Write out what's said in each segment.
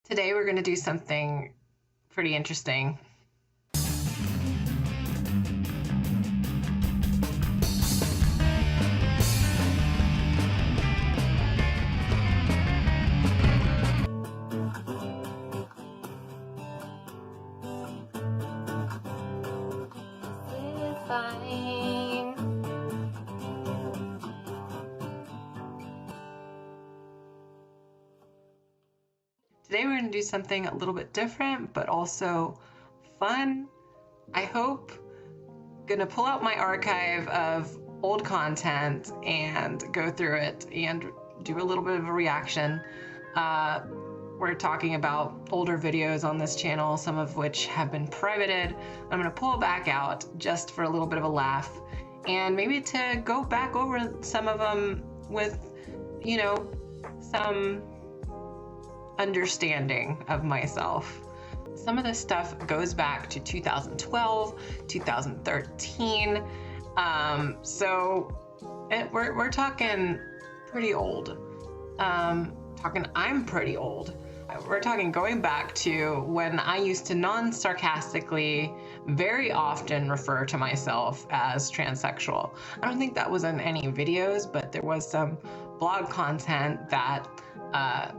Today we're going to do something pretty interesting. Today we're going to do something a little bit different, but also fun. I hope. Gonna pull out my archive of old content and go through it and do a little bit of a reaction. We're talking about older videos on this channel, some of which have been privated. I'm gonna pull it back out just for a little bit of a laugh and maybe to go back over some of them with, you know, some understanding of myself. Some of this stuff goes back to 2012, 2013. We're talking pretty old. I'm pretty old. We're talking going back to when I used to non-sarcastically very often refer to myself as transsexual. I don't think that was in any videos, but there was some blog content that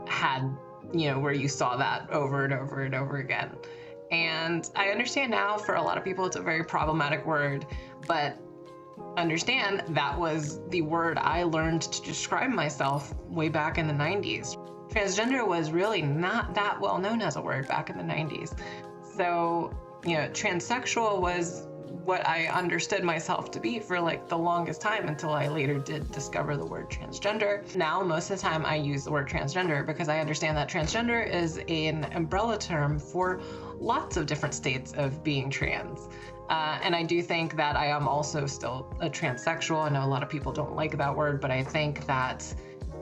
had, you know, where you saw that over and over and over again. And I understand now for a lot of people it's a very problematic word, but understand that was the word I learned to describe myself way back in the 90s. Transgender was really not that well known as a word back in the 90s. So, you know, transsexual was what I understood myself to be for like the longest time until I later did discover the word transgender. Now, most of the time I use the word transgender because I understand that transgender is an umbrella term for lots of different states of being trans. And I do think that I am also still a transsexual. I know a lot of people don't like that word, but I think that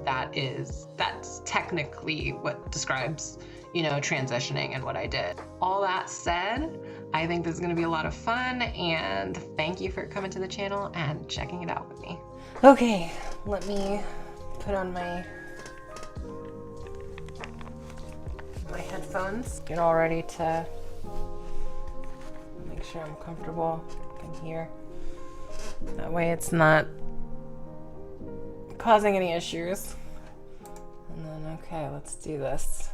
that's technically what describes, you know, transitioning and what I did. All that said, I think this is going to be a lot of fun, and thank you for coming to the channel and checking it out with me. Okay, let me put on my headphones. Get all ready to make sure I'm comfortable in here. That way it's not causing any issues. And then, okay, let's do this.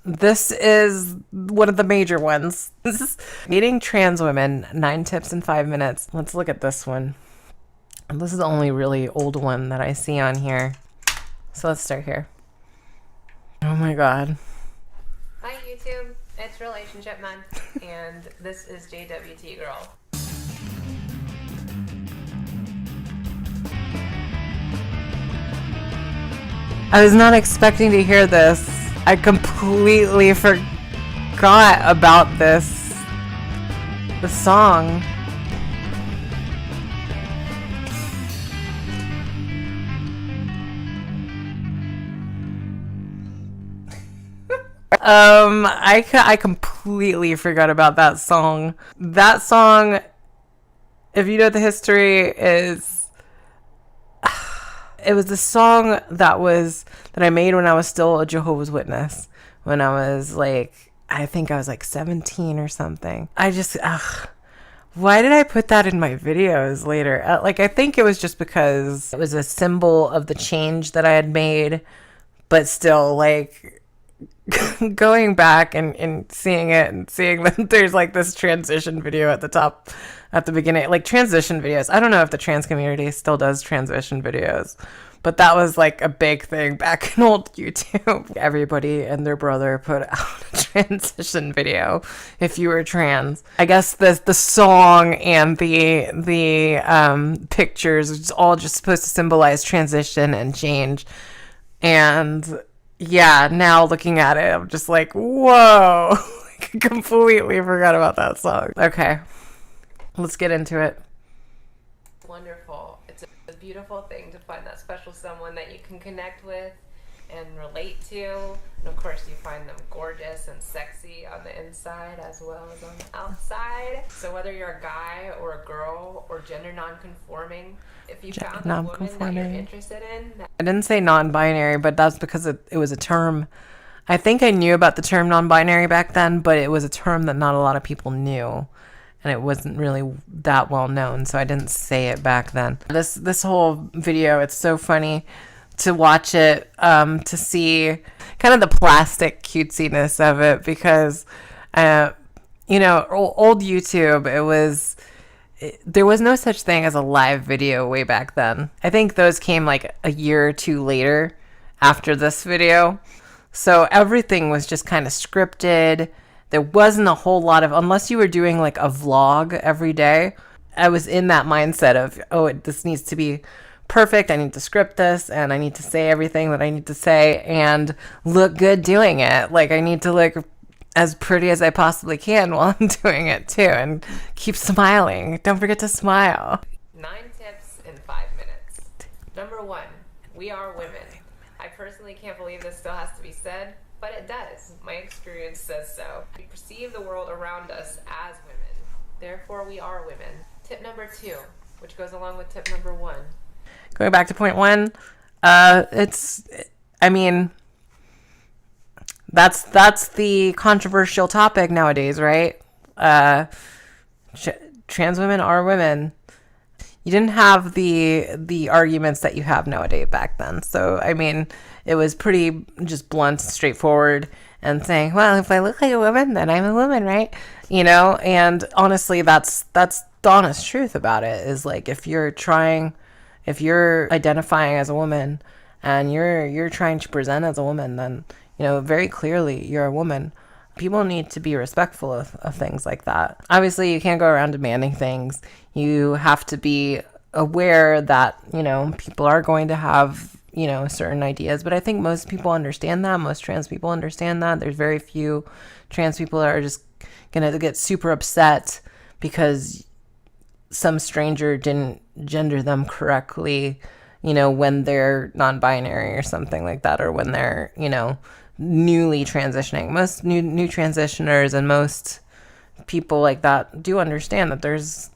This is one of the major ones. This is Meeting Trans Women, 9 Tips in 5 Minutes. Let's look at this one. This is the only really old one that I see on here. So let's start here. Oh my God. Hi YouTube, it's Relationship Month, and this is JWT Girl. I was not expecting to hear this. I completely forgot about the song. I completely forgot about that song. That song, if you know the history, is it was the song that I made when I was still a Jehovah's Witness. When I was like, I think I was like 17 or something. Why did I put that in my videos later? I think it was just because it was a symbol of the change that I had made, but still, like, going back and seeing it and seeing that there's like this transition video at the top, at the beginning, like transition videos. I don't know if the trans community still does transition videos, but that was like a big thing back in old YouTube. Everybody and their brother put out a transition video if you were trans. I guess the song and the pictures is all just supposed to symbolize transition and change. And yeah, now looking at it, I'm just like, whoa. I completely forgot about that song. Okay, let's get into it. Wonderful. It's a beautiful thing to find that special someone that you can connect with and relate to. And of course, you find them gorgeous and sexy on the inside as well as on the outside. So whether you're a guy or a girl or gender non-conforming, if you found a woman that you're interested in... I didn't say non-binary, but that's because it was a term. I think I knew about the term non-binary back then, but it was a term that not a lot of people knew. And it wasn't really that well known, so I didn't say it back then. This whole video, it's so funny to watch it, to see kind of the plastic cutesiness of it, because, old YouTube, there was no such thing as a live video way back then. I think those came like a year or two later after this video. So everything was just kind of scripted. There wasn't a whole lot of, unless you were doing like a vlog every day, I was in that mindset of, this needs to be perfect. I need to script this and I need to say everything that I need to say and look good doing it. Like I need to look as pretty as I possibly can while I'm doing it too, and keep smiling. Don't forget to smile. 9 tips in 5 minutes. Number 1, we are women. I personally can't believe this still has to be said, but it does. My experience says so. We perceive the world around us as women. Therefore, we are women. Tip number 2, which goes along with tip number 1. Going back to point 1, that's the controversial topic nowadays, right? Trans women are women. You didn't have the arguments that you have nowadays back then. So, it was pretty just blunt, straightforward, and saying, well, if I look like a woman, then I'm a woman, right? And honestly, that's the honest truth about it, is like, if you're identifying as a woman and you're trying to present as a woman, then, very clearly you're a woman. People need to be respectful of things like that. Obviously, you can't go around demanding things. You have to be aware that, people are going to have, certain ideas. But I think most people understand that. Most trans people understand that. There's very few trans people that are just going to get super upset because some stranger didn't gender them correctly, when they're non-binary or something like that, or when they're, newly transitioning. Most new transitioners and most people like that do understand that there's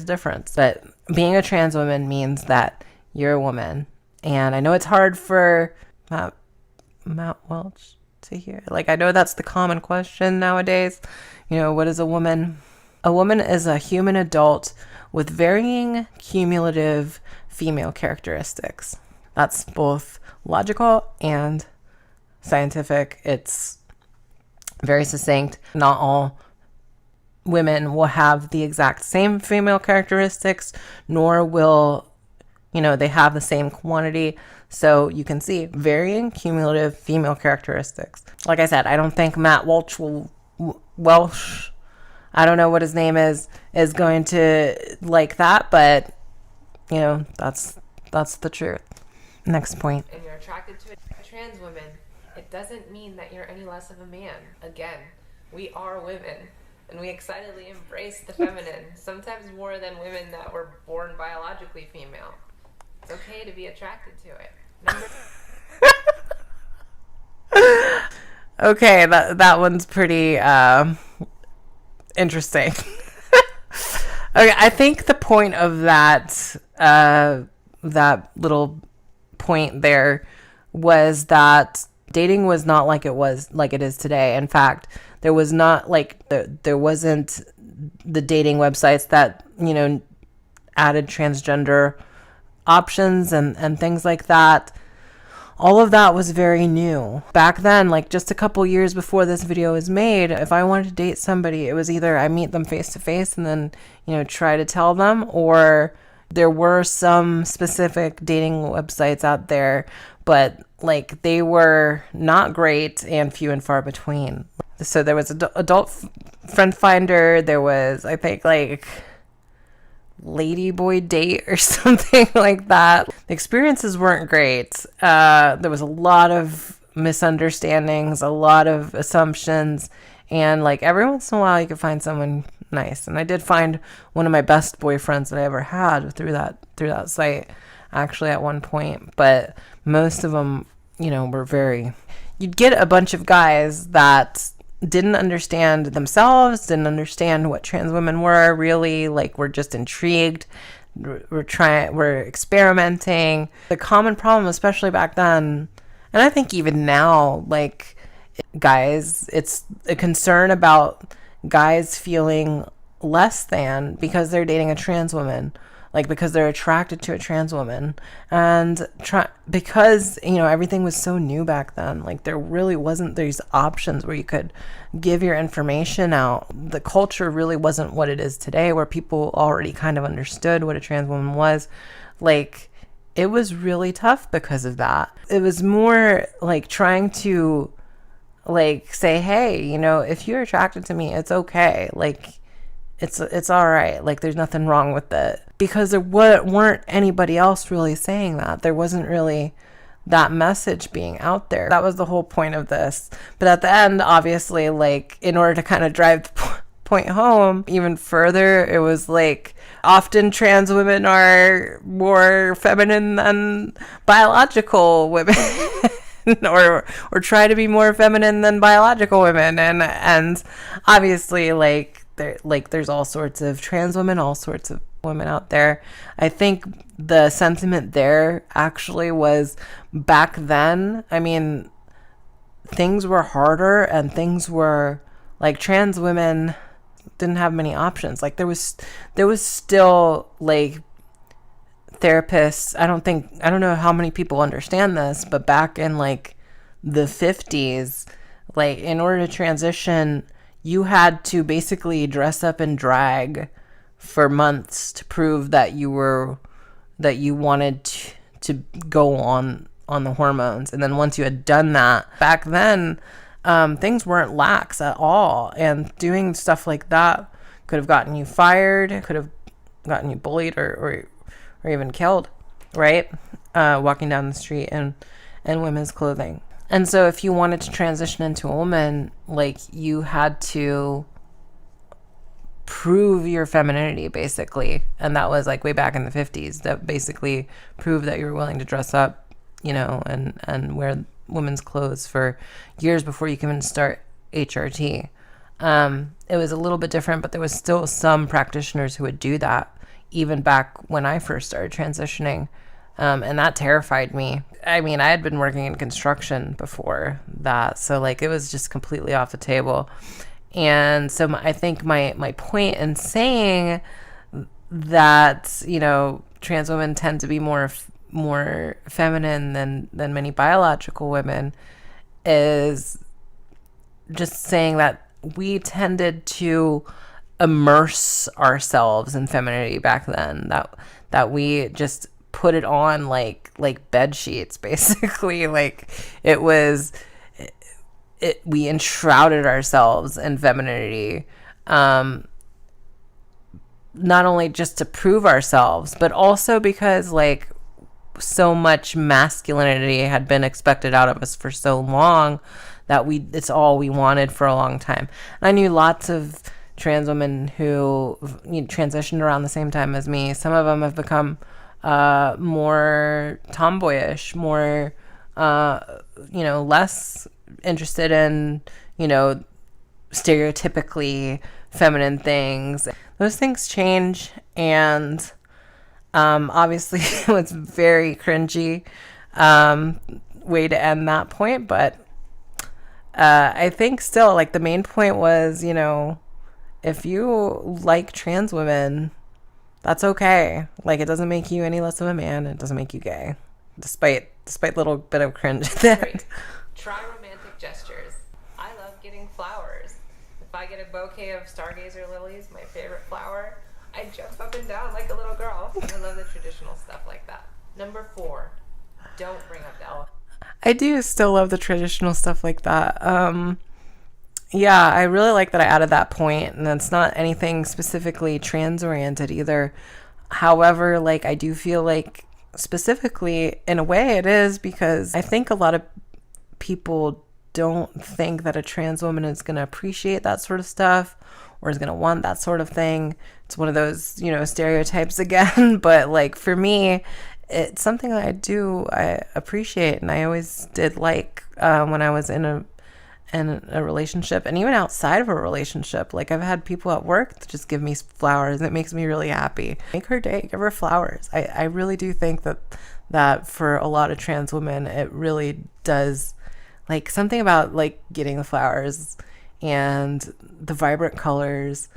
difference. But being a trans woman means that you're a woman. And I know it's hard for Matt Welch to hear. Like, I know that's the common question nowadays. What is a woman? A woman is a human adult with varying cumulative female characteristics. That's both logical and scientific. It's very succinct. Not all women will have the exact same female characteristics, nor will, they have the same quantity. So you can see varying cumulative female characteristics. Like I said, I don't think Matt Welch I don't know what his name is going to like that, but that's the truth. Next point. And you're attracted to a trans woman, it doesn't mean that you're any less of a man. Again, we are women, and we excitedly embrace the feminine, sometimes more than women that were born biologically female. It's okay to be attracted to it. Okay, that one's pretty interesting. Okay, I think the point of that little point there was that dating was not like it is today. In fact, there was not there wasn't the dating websites that added transgender options and things like that. All of that was very new. Back then, just a couple years before this video was made, if I wanted to date somebody, it was either I meet them face to face and then, try to tell them, or there were some specific dating websites out there, but they were not great and few and far between. So there was Adult Friend Finder, there was, I think, Ladyboy Date or something like that. The experiences weren't great. There was a lot of misunderstandings, a lot of assumptions, and every once in a while you could find someone nice. And I did find one of my best boyfriends that I ever had through that site, actually, at one point. But most of them you'd get a bunch of guys that didn't understand themselves, didn't understand what trans women were really, like, we're just intrigued, we're experimenting. The common problem, especially back then, and I think even now, like, guys, it's a concern about guys feeling less than because they're dating a trans woman, like, because they're attracted to a trans woman. And because, everything was so new back then, like, there really wasn't these options where you could give your information out. The culture really wasn't what it is today, where people already kind of understood what a trans woman was. Like, it was really tough because of that. It was more like trying to, like, say, hey, if you're attracted to me, it's okay. Like, it's all right. Like, there's nothing wrong with it. Because there weren't anybody else really saying that. There wasn't really that message being out there. That was the whole point of this. But at the end, obviously, like, in order to kind of drive the point home even further, it was like, often trans women are more feminine than biological women. or try to be more feminine than biological women. And obviously, there's all sorts of trans women, all sorts of women out there. I think the sentiment there actually was, back then, I mean, things were harder, and things were like, trans women didn't have many options. Like, there was still, like, therapists. I don't know how many people understand this, but back in, like, the 50s, like, in order to transition, you had to basically dress up in drag for months to prove that you wanted to go on the hormones. And then once you had done that, back then, things weren't lax at all. And doing stuff like that could have gotten you fired, could have gotten you bullied or even killed, right? Walking down the street in women's clothing. And so if you wanted to transition into a woman, like, you had to prove your femininity, basically. And that was, like, way back in the 50s, that basically proved that you were willing to dress up, and wear women's clothes for years before you can even start HRT. It was a little bit different, but there was still some practitioners who would do that, even back when I first started transitioning. And that terrified me. I mean, I had been working in construction before that, so, like, it was just completely off the table. And so I think my point in saying that, trans women tend to be more feminine than many biological women is just saying that we tended to immerse ourselves in femininity back then, that we just put it on like bed sheets, basically. Like, we enshrouded ourselves in femininity, not only just to prove ourselves, but also because, like, so much masculinity had been expected out of us for so long that it's all we wanted for a long time. And I knew lots of trans women who transitioned around the same time as me. Some of them have become more tomboyish, more less interested in stereotypically feminine things. Those things change, and obviously it was very cringy way to end that point, but I think still, like, the main point was, if you like trans women, that's okay. Like, it doesn't make you any less of a man. It doesn't make you gay, despite a little bit of cringe at that. Try romantic gestures. I love getting flowers. If I get a bouquet of stargazer lilies, my favorite flower, I jump up and down like a little girl. I love the traditional stuff like that. Number 4, don't bring up the elephant. I do still love the traditional stuff like that. Yeah, I really like that I added that point, and it's not anything specifically trans oriented either. However, like, I do feel like specifically, in a way, it is, because I think a lot of people don't think that a trans woman is going to appreciate that sort of stuff or is going to want that sort of thing. It's one of those, stereotypes again. But, like, for me, it's something that I appreciate, and I always did like when I was in a relationship, and even outside of a relationship. Like, I've had people at work that just give me flowers, and it makes me really happy. Make her day, give her flowers. I really do think that for a lot of trans women, it really does, like, something about like getting the flowers and the vibrant colors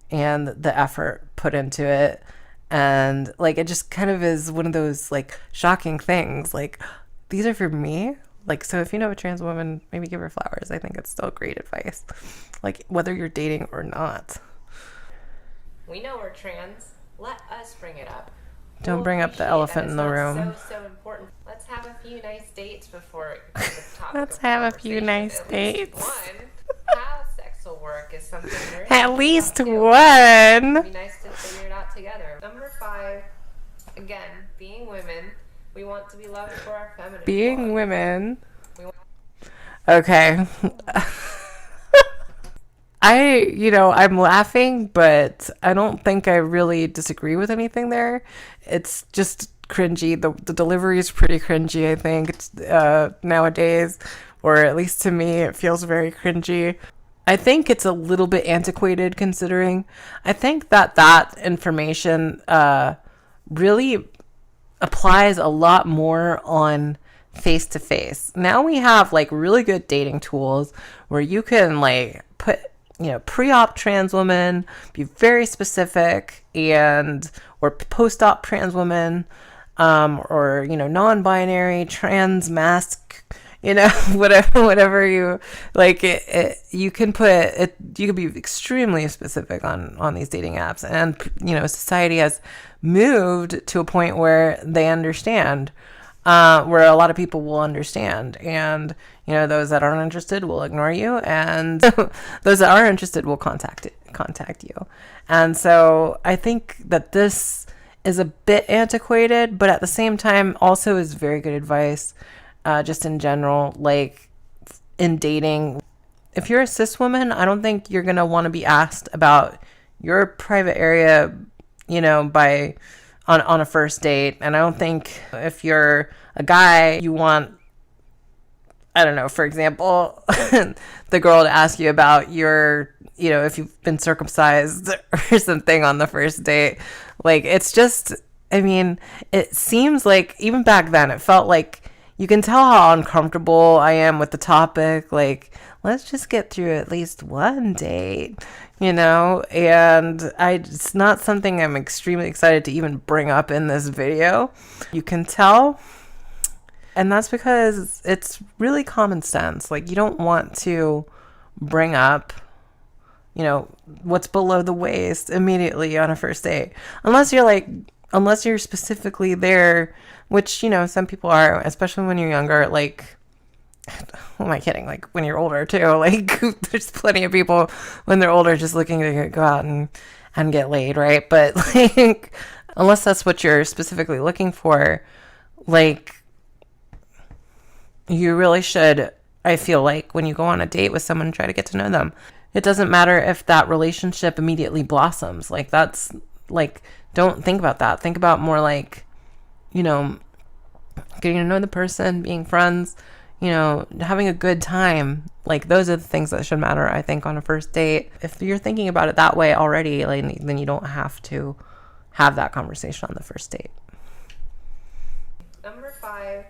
and the effort put into it. And like, it just kind of is one of those like shocking things. Like, these are for me. Like, so if you know a trans woman, maybe give her flowers. I think it's still great advice. Like, whether you're dating or not. We know we're trans. Let us bring it up. Don't bring up the elephant in the room. So important. Let's have a few nice dates before the topic Let's of have a few nice At dates. least one. How sex will work is something very At least It'd one. be nice to figure it out together. Number 5, again, being women, we want to be loved for our feminine Being qualities. women. Okay. I'm laughing, but I don't think I really disagree with anything there. It's just cringy. The delivery is pretty cringy, I think, nowadays, or at least to me, it feels very cringy. I think it's a little bit antiquated, considering I think that information really applies a lot more on face to face. Now we have like really good dating tools where you can like put, pre-op trans women, be very specific, and or post-op trans women, or non-binary trans mask, whatever you like. You can put it. You can be extremely specific on these dating apps, and society has moved to a point where they understand. Where a lot of people will understand, and those that aren't interested will ignore you, and those that are interested will contact you. And so I think that this is a bit antiquated, but at the same time also is very good advice, just in general, like in dating. If you're a cis woman, I don't think you're gonna want to be asked about your private area, on a first date. And I don't think if you're a guy, you want, I don't know, for example, the girl to ask you about your, if you've been circumcised or something on the first date. Like, it's just, it seems like even back then, it felt like you can tell how uncomfortable I am with the topic. Like, let's just get through at least one date, and it's not something I'm extremely excited to even bring up in this video. You can tell, and that's because it's really common sense. Like, you don't want to bring up, what's below the waist immediately on a first date, unless you're specifically there, which, some people are, especially when you're younger. Like, who am I kidding? Like, when you're older too, like, there's plenty of people when they're older just looking to go out and get laid, right? But like, unless that's what you're specifically looking for, like, you really should, I feel like, when you go on a date with someone, try to get to know them. It doesn't matter if that relationship immediately blossoms. Like, that's like, don't think about that. Think about more like, getting to know the person, being friends, having a good time. Like, those are the things that should matter, I think, on a first date. If you're thinking about it that way already, like, then you don't have to have that conversation on the first date. Number 5,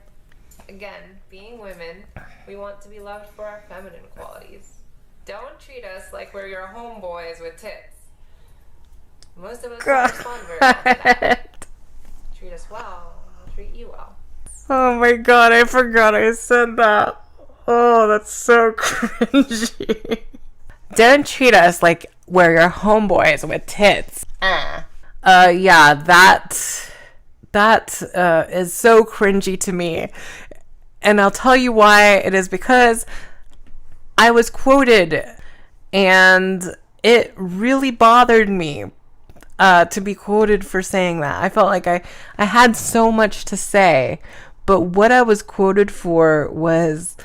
again, being women, we want to be loved for our feminine qualities. Don't treat us like we're your homeboys with tits. Most of us don't respond very well to that. Treat us well, we'll treat you well. Oh my god, I forgot I said that. Oh, that's so cringy. Don't treat us like we're your homeboys with tits. Yeah, that is so cringy to me. And I'll tell you why. It is because I was quoted, and it really bothered me to be quoted for saying that. I felt like I had so much to say, but what I was quoted for was,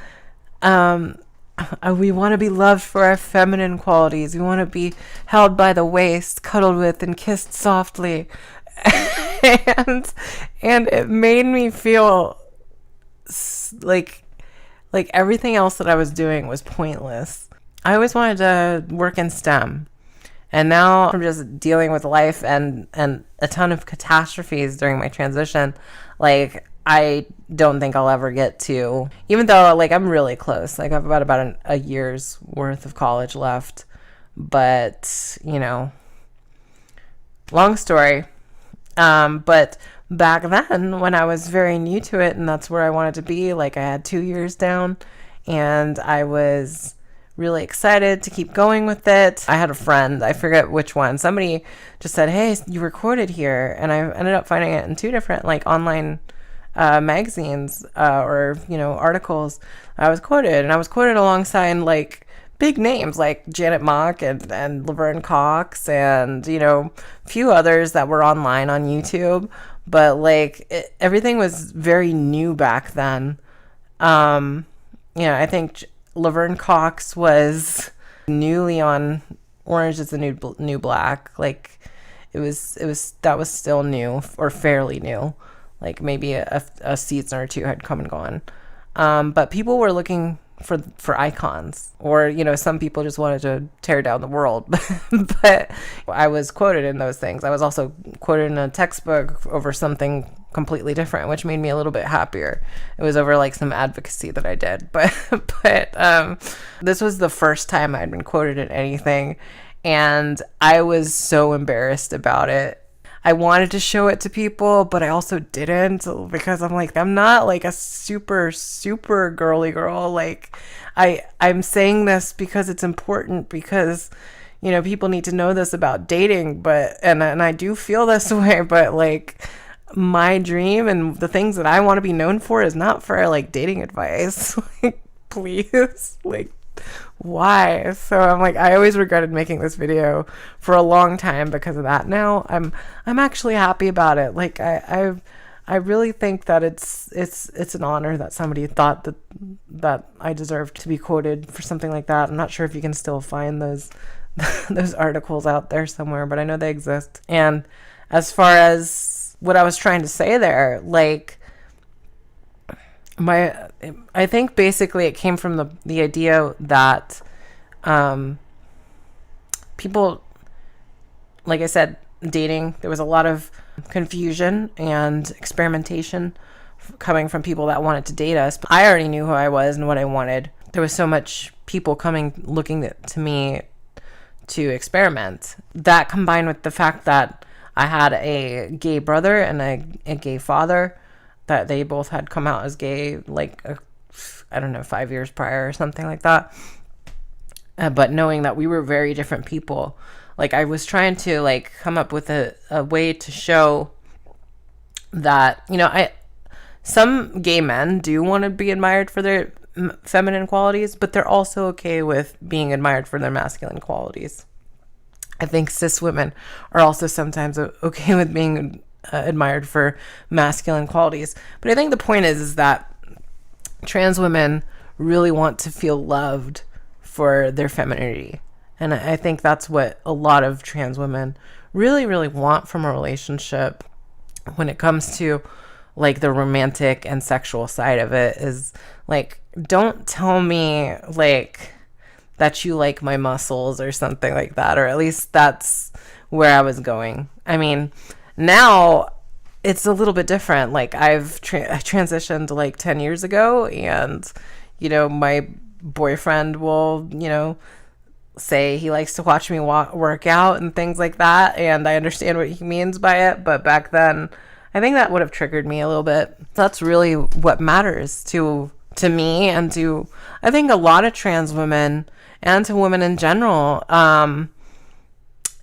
we want to be loved for our feminine qualities. We want to be held by the waist, cuddled with, and kissed softly. and it made me feel like everything else that I was doing was pointless. I always wanted to work in STEM. And now I'm just dealing with life and a ton of catastrophes during my transition. Like, I don't think I'll ever get to, even though like I'm really close. Like, I've got about a year's worth of college left. But, you know, long story. But back then when I was very new to it and that's where I wanted to be, like I had 2 years down and I was really excited to keep going with it. I had a friend, I forget which one, somebody just said, hey, you were quoted here, and I ended up finding it in 2 different like online magazines or, you know, articles. I was quoted, and I was quoted alongside like big names like Janet Mock and Laverne Cox and, you know, a few others that were online on YouTube. But like everything was very new back then. You know, I think Laverne Cox was newly on Orange is the New Black. Like that was still new or fairly new. Like maybe a season or 2 had come and gone. But people were looking for icons, or, you know, some people just wanted to tear down the world. But I was quoted in those things. I was also quoted in a textbook over something completely different, which made me a little bit happier. It was over like some advocacy that I did, but this was the first time I'd been quoted in anything, and I was so embarrassed about it. I wanted to show it to people, but I also didn't, because I'm like, I'm not like a super girly girl. Like I'm saying this because it's important, because, you know, people need to know this about dating, but, and I do feel this way, but like my dream and the things that I want to be known for is not for like dating advice. Like, please, like, why? So I'm like, I always regretted making this video for a long time because of that. Now I'm actually happy about it. Like I really think that it's an honor that somebody thought that I deserved to be quoted for something like that. I'm not sure if you can still find those those articles out there somewhere, but I know they exist. And as far as what I was trying to say there, like, I think basically it came from the idea that people, like I said, dating, there was a lot of confusion and experimentation coming from people that wanted to date us. I already knew who I was and what I wanted. There was so much people looking to me to experiment. That combined with the fact that I had a gay brother and a gay father, that they both had come out as gay, like, I don't know, 5 years prior or something like that. But knowing that we were very different people, like, I was trying to, like, come up with a way to show that, you know, some gay men do want to be admired for their feminine qualities, but they're also okay with being admired for their masculine qualities. I think cis women are also sometimes okay with being admired for masculine qualities. But I think the point is that trans women really want to feel loved for their femininity. And I think that's what a lot of trans women really, really want from a relationship when it comes to like the romantic and sexual side of it, is like, don't tell me like that you like my muscles or something like that, or at least that's where I was going. I mean, now it's a little bit different. Like I transitioned like 10 years ago, and, you know, my boyfriend will, you know, say he likes to watch me work out and things like that. And I understand what he means by it. But back then, I think that would have triggered me a little bit. That's really what matters to me, and to, I think, a lot of trans women and to women in general,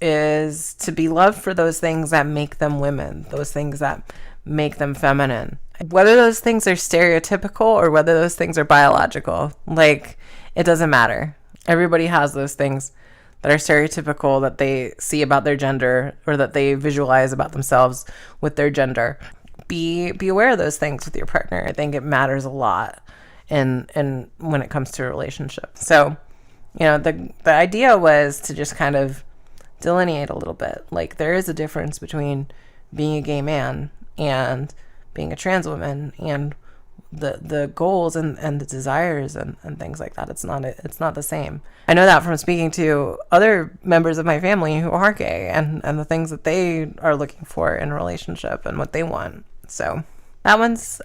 is to be loved for those things that make them women, those things that make them feminine. Whether those things are stereotypical or whether those things are biological, like, it doesn't matter. Everybody has those things that are stereotypical, that they see about their gender or that they visualize about themselves with their gender. Be aware of those things with your partner. I think it matters a lot in when it comes to a relationship. So, you know, the idea was to just kind of delineate a little bit. Like, there is a difference between being a gay man and being a trans woman and the goals and the desires and things like that. It's not the same. I know that from speaking to other members of my family who are gay and the things that they are looking for in a relationship and what they want. So that one's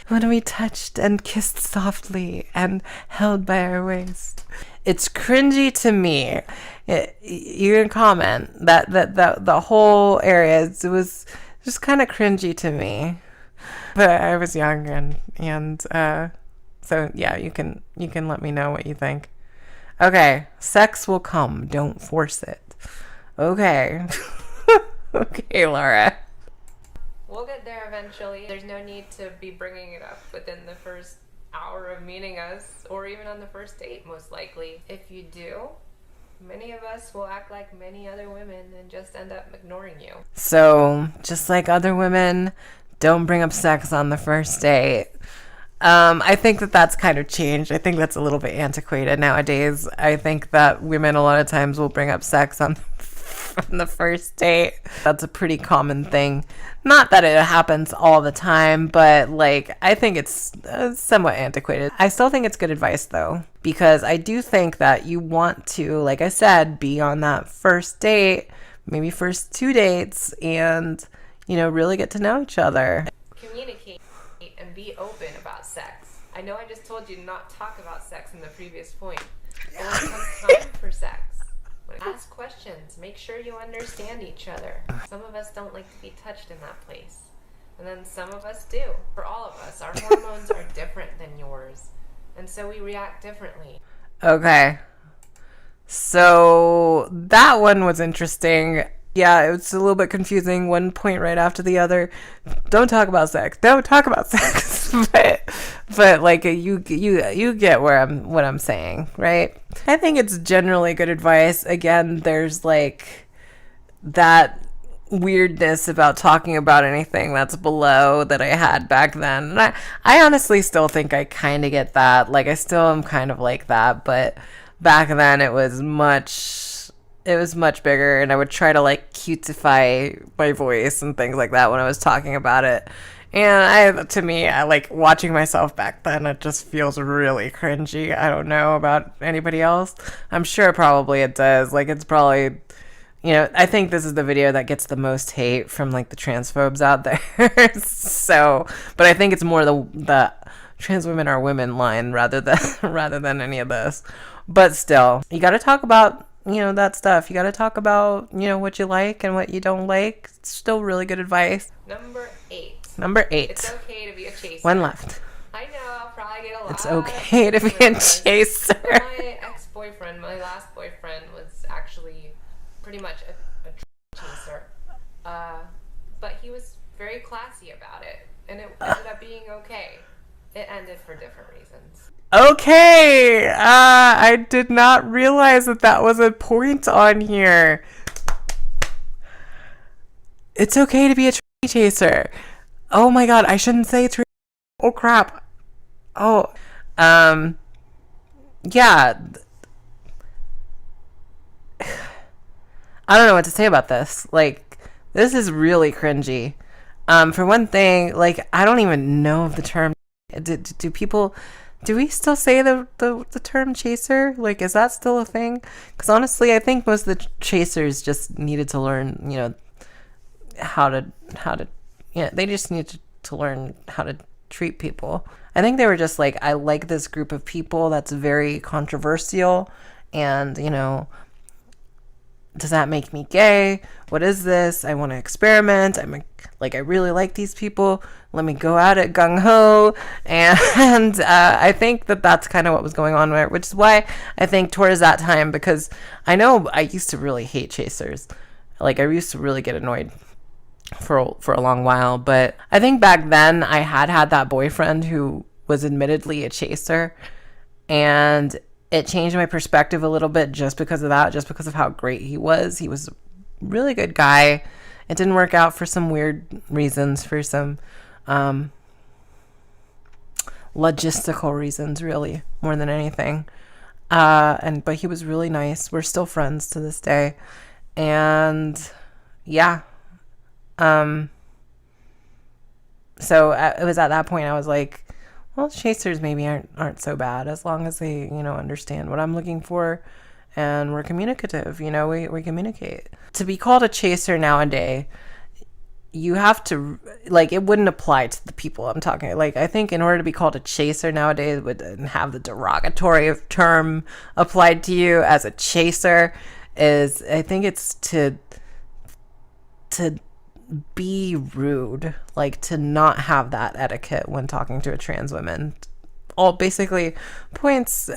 when we touched and kissed softly and held by our waist. It's cringy to me. You can comment that the whole area, it was just kind of cringy to me. But I was young and so yeah, you can let me know what you think. Okay, sex will come, don't force it. Okay. Okay, Laura. We'll get there eventually. There's no need to be bringing it up within the first hour of meeting us, or even on the first date, most likely. If you do, many of us will act like many other women and just end up ignoring you. So, just like other women, don't bring up sex on the first date. I think that's kind of changed. I think that's a little bit antiquated nowadays. I think that women a lot of times will bring up sex on the first date. That's a pretty common thing. Not that it happens all the time, but like I think it's somewhat antiquated. I still think it's good advice though, because I do think that you want to, like I said, be on that first date, maybe first 2 dates, and really get to know each other. Communicate and be open about sex. I know I just told you to not talk about sex in the previous point, but when it comes time for sex, ask questions. Make sure you understand each other. Some of us don't like to be touched in that place, and then some of us do. For all of us, our hormones are different than yours, and so we react differently. Okay. So that one was interesting. Yeah, it was a little bit confusing. One point right after the other. Don't talk about sex. Don't talk about sex. but like you get what I'm saying, right? I think it's generally good advice. Again, there's like that weirdness about talking about anything that's below that I had back then. And I honestly still think I kind of get that. Like I still am kind of like that, but back then it was much bigger, and I would try to like cutify my voice and things like that when I was talking about it. And to me, I like watching myself back then. It just feels really cringy. I don't know about anybody else. I'm sure probably it does. Like it's probably, I think this is the video that gets the most hate from like the transphobes out there. So, but I think it's more the trans women are women line rather than any of this. But still, you got to talk about that stuff. You got to talk about, what you like and what you don't like. It's still really good advice. Number 8. It's okay to be a chaser. One left. I know, I'll probably get a lot. It's okay to be a chaser. My ex-boyfriend, my last boyfriend, was actually pretty much a chaser. But he was very classy about it, and it ended up being okay. It ended for different reasons. Okay, I did not realize that was a point on here. It's okay to be a chaser. Oh my god, I shouldn't say oh crap. Oh, yeah. I don't know what to say about this. Like, this is really cringy. For one thing, like, I don't even know if the term, do we still say the term chaser? Like, is that still a thing? Because honestly, I think most of the chasers just needed to learn, how to, they just needed to learn how to treat people. I think they were just like, I like this group of people that's very controversial, and, does that make me gay? What is this? I want to experiment. I really like these people. Let me go at it gung-ho. And I think that's kind of what was going on there, which is why I think towards that time, because I know I used to really hate chasers. Like, I used to really get annoyed for a long while. But I think back then I had that boyfriend who was admittedly a chaser. And it changed my perspective a little bit just because of that, just because of how great he was. He was a really good guy. It didn't work out for some weird reasons, for some logistical reasons, really, more than anything. But he was really nice. We're still friends to this day. And yeah, So it was at that point I was like, well, chasers maybe aren't so bad as long as they, understand what I'm looking for, and we're communicative. We communicate. To be called a chaser nowadays, you have to, like, it wouldn't apply to the people I'm talking. Like, I think in order to be called a chaser nowadays, it would have the derogatory term applied to you as a chaser. I think it's to be rude, like to not have that etiquette when talking to a trans woman. All basically points,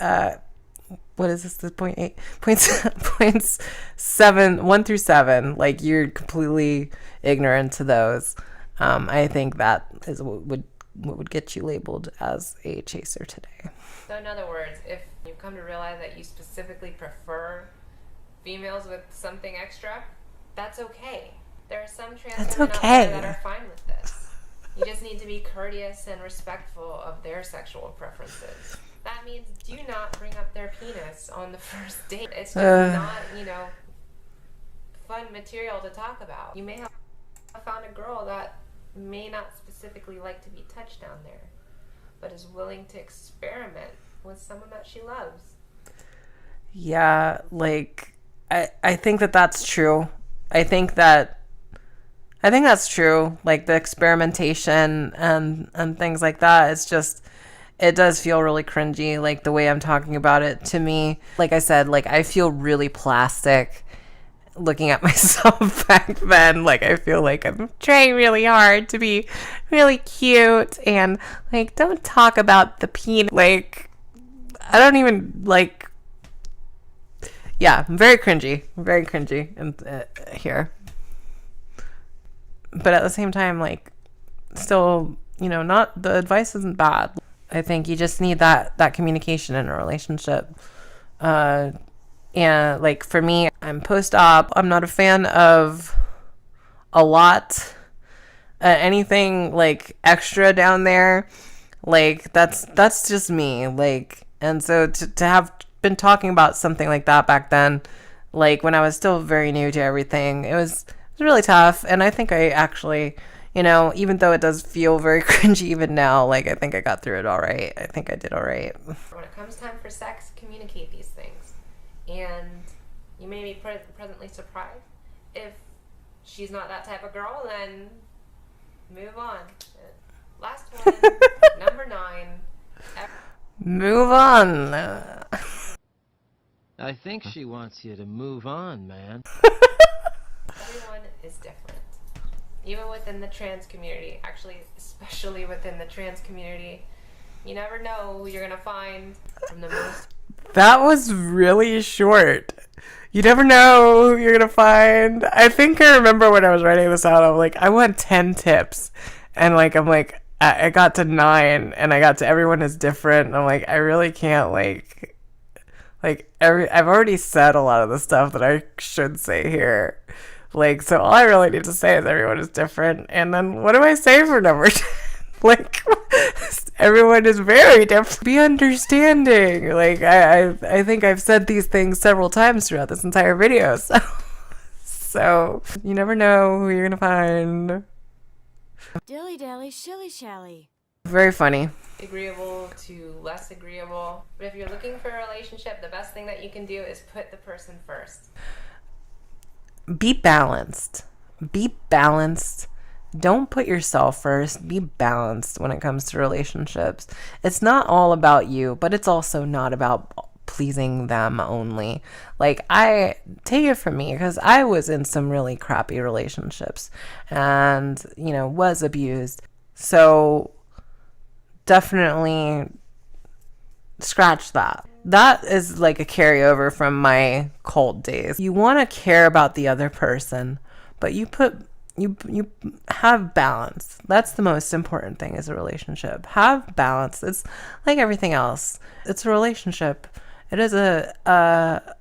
what is this, the point 8 points 7 1 through 7, like you're completely ignorant to those. I think that is what would get you labeled as a chaser today. So in other words, if you come to realize that you specifically prefer females with something extra, that's okay. There are some trans women out there that are fine with this. You just need to be courteous and respectful of their sexual preferences. That means do not bring up their penis on the first date. It's just not, fun material to talk about. You may have found a girl that may not specifically like to be touched down there, but is willing to experiment with someone that she loves. Yeah, like, I think that's true. I think that's true. Like the experimentation and things like that. It's just, it does feel really cringy. Like the way I'm talking about it, to me, like I said, like I feel really plastic looking at myself back then. Like I feel like I'm trying really hard to be really cute and like, don't talk about the penis. Like, I don't even like, yeah, very cringy and here. But at the same time, like, still, not, the advice isn't bad. I think you just need that communication in a relationship. And like for me, I'm post-op. I'm not a fan of a lot, anything like extra down there. Like that's just me. Like, and so to have been talking about something like that back then, like when I was still very new to everything, it was really tough. And I think I actually, even though it does feel very cringy even now, like I think I got through it all right. I think I did all right. When it comes time for sex, communicate these things. And you may be presently surprised. If she's not that type of girl, then move on. Last one, number 9. Move on. I think she wants you to move on, man. Everyone is different. Even within the trans community, actually, especially within the trans community, you never know who you're gonna find from the most. That was really short. You never know who you're gonna find. I think I remember when I was writing this out, I'm like, I want 10 tips. And like, I'm like, I got to 9 and I got to everyone is different. And I'm like, I really can't I've already said a lot of the stuff that I should say here. Like, so all I really need to say is everyone is different. And then what do I say for number 10? Like, everyone is very different. Be understanding. Like, I think I've said these things several times throughout this entire video. So you never know who you're going to find. Dilly-dally, shilly-shally. Very funny. Agreeable to less agreeable. But if you're looking for a relationship, the best thing that you can do is put the person first. Be balanced. Be balanced. Don't put yourself first. Be balanced when it comes to relationships. It's not all about you, but it's also not about pleasing them only. Like, I take it from me because I was in some really crappy relationships and, was abused. So definitely scratch that. That is like a carryover from my cult days. You want to care about the other person, but you have balance. That's the most important thing is a relationship. Have balance. It's like everything else. It's a relationship. It is a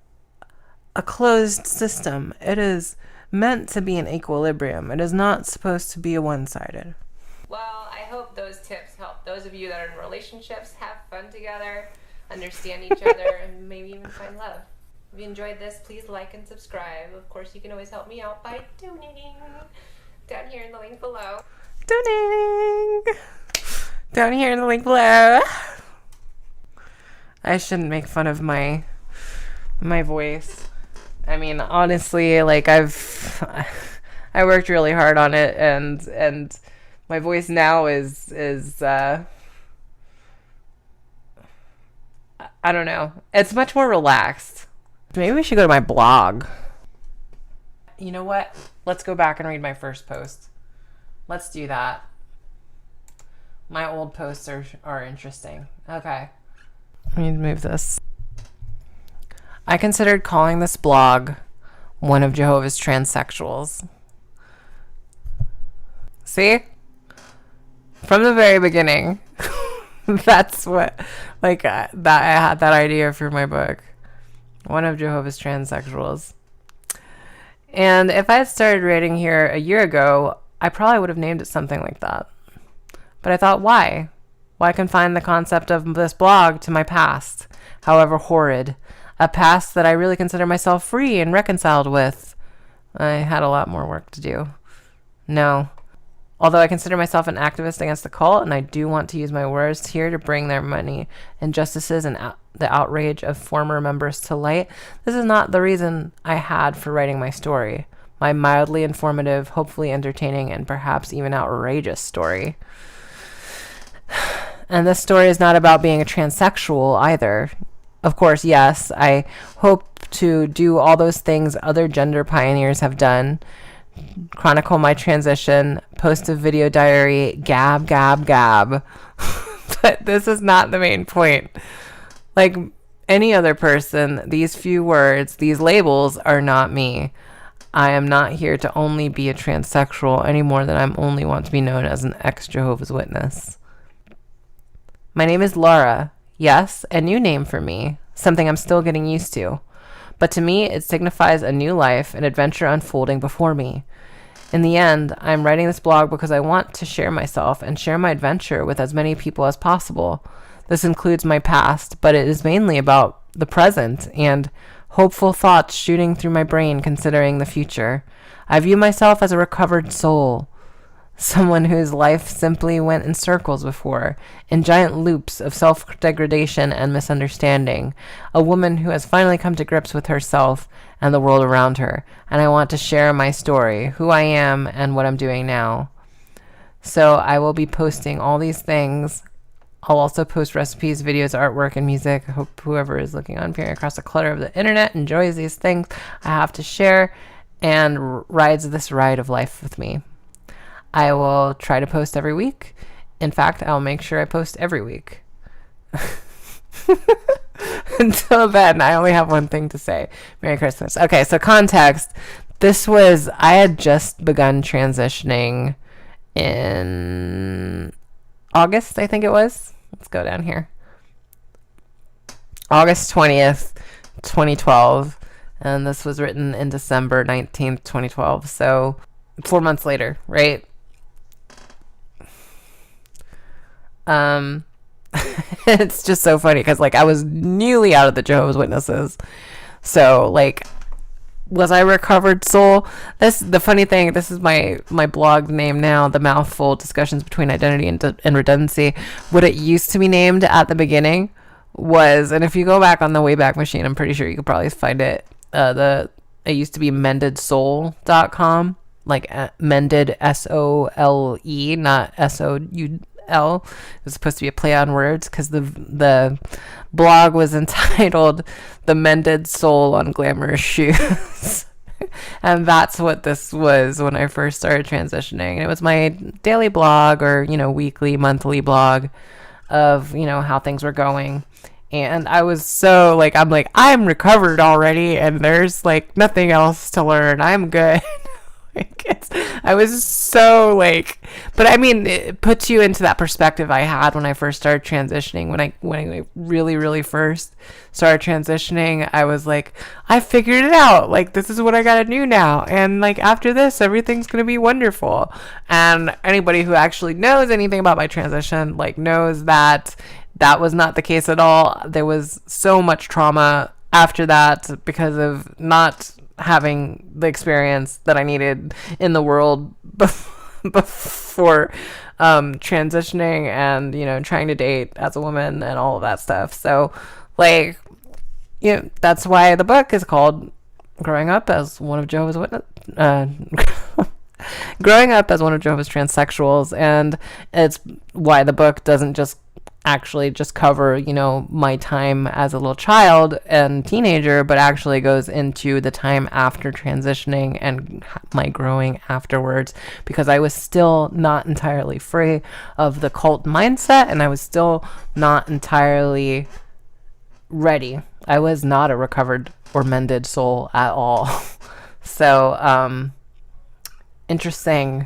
closed system. It is meant to be an equilibrium. It is not supposed to be a one-sided. Well, I hope those tips help those of you that are in relationships have fun together, understand each other, and maybe even find love. If you enjoyed this, please like and subscribe. Of course, you can always help me out by donating down here. here in the link below. Donating down here in the link below. I shouldn't make fun of my voice. I mean, honestly, like I worked really hard on it, and my voice now is I don't know. It's much more relaxed. Maybe we should go to my blog. You know what? Let's go back and read my first post. Let's do that. My old posts are interesting. Okay. I need to move this. I considered calling this blog one of Jehovah's transsexuals. See? From the very beginning. That's what, like, that I had that idea for my book. One of Jehovah's transsexuals. And if I had started writing here a year ago, I probably would have named it something like that. But I thought, why? Why confine the concept of this blog to my past, however horrid? A past that I really consider myself free and reconciled with. I had a lot more work to do. No. Although I consider myself an activist against the cult, and I do want to use my words here to bring their money, injustices, and the outrage of former members to light, this is not the reason I had for writing my story. My mildly informative, hopefully entertaining, and perhaps even outrageous story. And this story is not about being a transsexual either. Of course, yes, I hope to do all those things other gender pioneers have done. Chronicle my transition, post a video diary, gab. But this is not the main point. Like any other person, these few words, these labels are not me. I am not here to only be a transsexual any more than I only want to be known as an ex-Jehovah's Witness. My name is Laura. Yes, a new name for me, something I'm still getting used to. But to me, it signifies a new life, an adventure unfolding before me. In the end, I'm writing this blog because I want to share myself and share my adventure with as many people as possible. This includes my past, but it is mainly about the present and hopeful thoughts shooting through my brain considering the future. I view myself as a recovered soul, someone whose life simply went in circles before, in giant loops of self-degradation and misunderstanding, a woman who has finally come to grips with herself and the world around her, and I want to share my story, who I am, and what I'm doing now. So I will be posting all these things. I'll also post recipes, videos, artwork, and music. I hope whoever is looking on peering across the clutter of the internet enjoys these things I have to share and rides this ride of life with me. I will try to post every week. In fact, I'll make sure I post every week. Until then, I only have one thing to say. Merry Christmas. Okay, so context. I had just begun transitioning in August, I think it was. Let's go down here. August 20th, 2012. And this was written in December 19th, 2012. So 4 months later, right? It's just so funny because like I was newly out of the Jehovah's Witnesses. So like, was I recovered soul? The funny thing, this is my blog name now, The Mouthful: Discussions Between Identity and Redundancy. What it used to be named at the beginning was, and if you go back on the Wayback Machine, I'm pretty sure you could probably find it. It used to be mendedsoul.com, like mended SOLE, not SOUL. It was supposed to be a play on words because the blog was entitled The Mended Soul on Glamorous Shoes. And that's what this was when I first started transitioning. And it was my daily blog or, weekly, monthly blog of, how things were going. And I was so I'm recovered already and there's nothing else to learn. I'm good. I was so but I mean, it puts you into that perspective I had when I first started transitioning. When I really, really first started transitioning, I was like, I figured it out. This is what I gotta do now. And after this, everything's gonna be wonderful. And anybody who actually knows anything about my transition, knows that that was not the case at all. There was so much trauma after that because of not having the experience that I needed in the world before transitioning and, you know, trying to date as a woman and all of that stuff. So, like, you know, that's why the book is called Growing Up as One of Jehovah's Witnesses. Growing Up as One of Jehovah's Transsexuals. And it's why the book doesn't just actually just cover, you know, my time as a little child and teenager, but actually goes into the time after transitioning and my growing afterwards, because I was still not entirely free of the cult mindset, and I was still not entirely ready. I was not a recovered or mended soul at all. So, interesting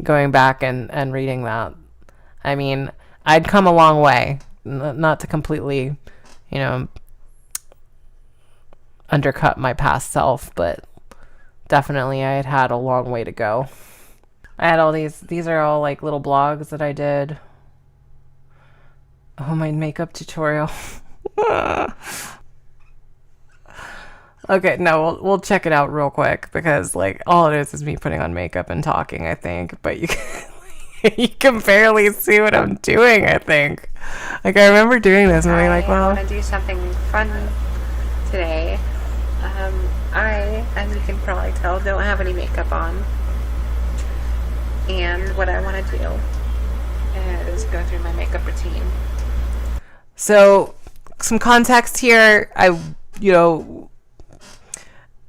going back and reading that. I mean, I'd come a long way, not to completely, you know, undercut my past self, but definitely I had a long way to go. I had all these are all like little blogs that I did. Oh, my makeup tutorial. Okay, no, we'll check it out real quick, because like all it is me putting on makeup and talking, I think, but you can barely see what I'm doing, I think. Like, I remember doing this and being like, well, I want to do something fun today. I, as you can probably tell, don't have any makeup on. And what I want to do is go through my makeup routine. So, some context here. I, you know,